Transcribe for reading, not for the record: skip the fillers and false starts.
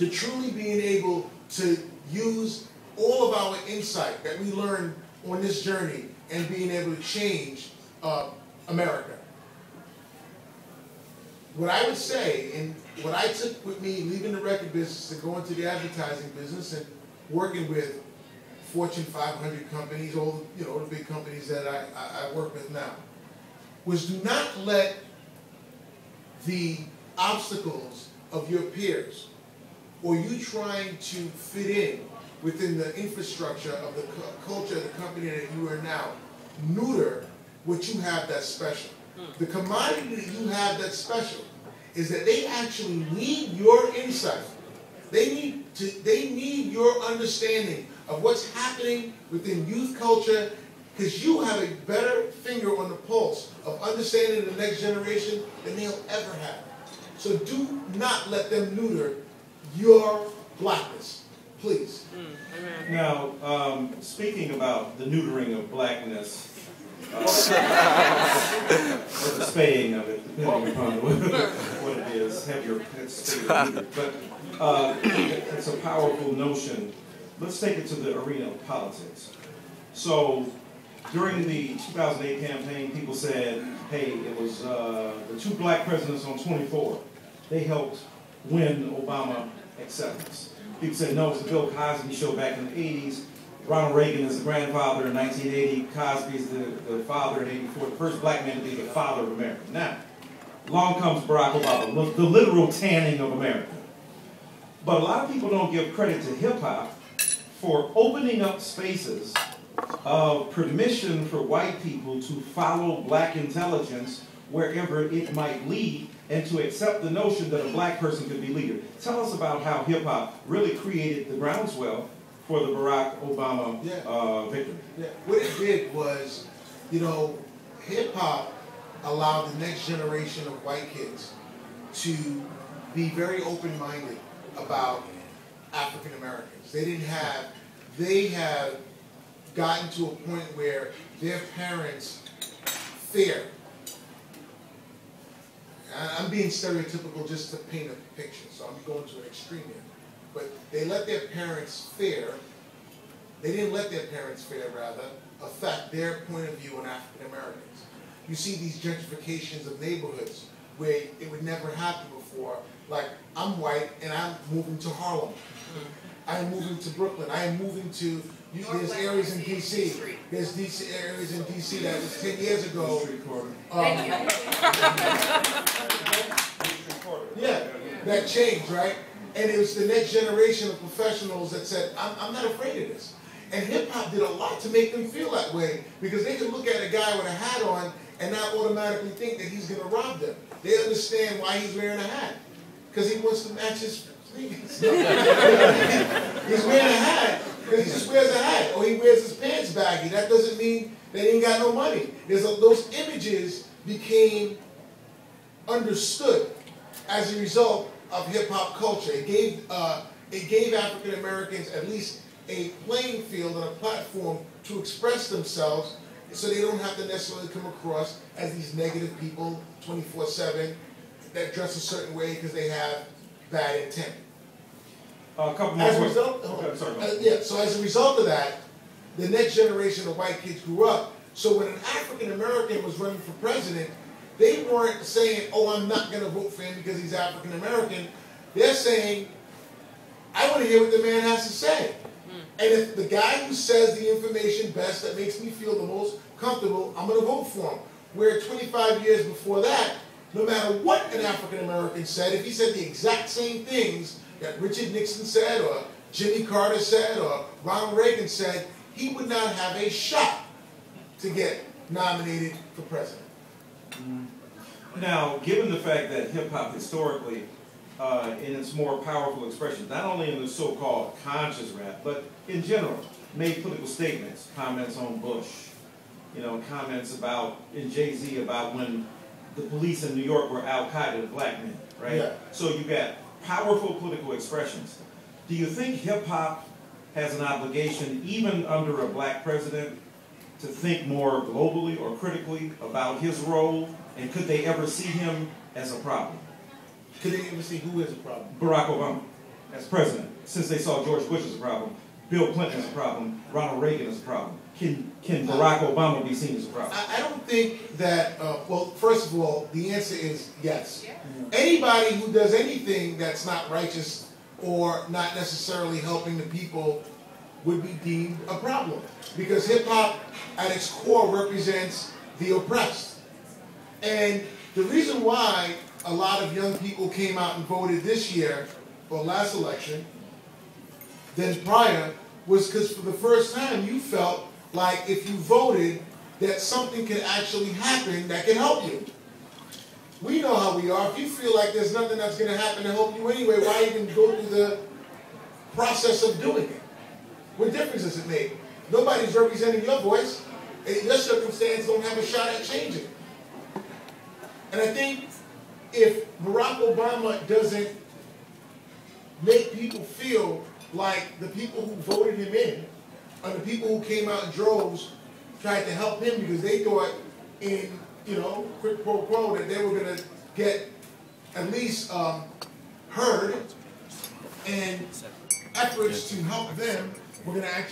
to truly being able to use all of our insight that we learned on this journey and being able to change America. What I would say, and what I took with me leaving the record business and going to the advertising business and working with Fortune 500 companies, all the big companies that I work with now, was do not let the obstacles of your peers or you trying to fit in within the infrastructure of the culture of the company that you are now neuter what you have that's special. The commodity that you have that's special is that they actually need your insight. They need your understanding of what's happening within youth culture, because you have a better finger on the pulse of understanding the next generation than they'll ever have. So do not let them neuter your blackness, please. Now, speaking about the neutering of blackness, or the spaying of it, depending upon what it is, have your pets spayed or neutered. But it's a powerful notion. Let's take it to the arena of politics. So during the 2008 campaign, people said, hey, it was the two black presidents on 24. They helped win Obama acceptance. People said, no, it was the Bill Cosby show back in the 80s. Ronald Reagan is the grandfather in 1980. Cosby is the father in 84. The first black man to be the father of America. Now, along comes Barack Obama, the literal tanning of America. But a lot of people don't give credit to hip-hop for opening up spaces of permission for white people to follow black intelligence wherever it might lead, and to accept the notion that a black person could be leader. Tell us about how hip-hop really created the groundswell for the Barack Obama victory. Yeah. What it did was, hip-hop allowed the next generation of white kids to be very open-minded about African Americans. They have gotten to a point where their parents fear. I'm being stereotypical just to paint a picture, so I'm going to an extreme here. But they let their parents fear, they didn't let their parents fear, rather, affect their point of view on African Americans. You see these gentrifications of neighborhoods where it would never happen before. Like, I'm white and I'm moving to Harlem. I'm moving to Brooklyn. I am moving to, there's areas in D.C. There's areas in D.C. that was 10 years ago. Yeah, that changed, right? And it was the next generation of professionals that said, I'm not afraid of this. And hip-hop did a lot to make them feel that way, because they could look at a guy with a hat on and not automatically think that he's going to rob them. They understand why he's wearing a hat, because he wants to match his sneakers. He's wearing a hat because he just wears a hat, or he wears his pants baggy. That doesn't mean that he ain't got no money. Those images became understood as a result of hip-hop culture. It gave African Americans at least a playing field and a platform to express themselves, so they don't have to necessarily come across as these negative people 24/7 that dress a certain way because they have bad intent. A couple more So as a result of that, the next generation of white kids grew up. So when an African American was running for president, they weren't saying, oh, I'm not going to vote for him because he's African American. They're saying, I want to hear what the man has to say. And if the guy who says the information best, that makes me feel the most comfortable, I'm going to vote for him. Where 25 years before that, no matter what an African American said, if he said the exact same things that Richard Nixon said, or Jimmy Carter said, or Ronald Reagan said, he would not have a shot to get nominated for president. Now, given the fact that hip-hop historically, in its more powerful expression, not only in the so-called conscious rap, but in general, made political statements, comments on Bush, comments about, in Jay-Z, about when the police in New York were Al-Qaeda, black men, right? Yeah. So you got powerful political expressions. Do you think hip-hop has an obligation, even under a black president, to think more globally or critically about his role, and could they ever see him as a problem? Could they ever see who is a problem? Barack Obama. as president, since they saw George Bush as a problem, Bill Clinton as a problem, Ronald Reagan as a problem? Can Barack Obama be seen as a problem? I don't think that, well, first of all, the answer is yes. Anybody who does anything that's not righteous or not necessarily helping the people would be deemed a problem. Because hip-hop, at its core, represents the oppressed. And the reason why a lot of young people came out and voted this year, or last election, than prior, was because for the first time you felt like if you voted that something could actually happen that can help you. We know how we are. If you feel like there's nothing that's going to happen to help you anyway, why even go through the process of doing it? What difference does it make? Nobody's representing your voice, and your circumstance don't have a shot at changing. And I think if Barack Obama doesn't make people feel like the people who voted him in, or the people who came out in droves, tried to help him because they thought in, quid pro quo that they were going to get at least heard, and efforts to help them were going to actually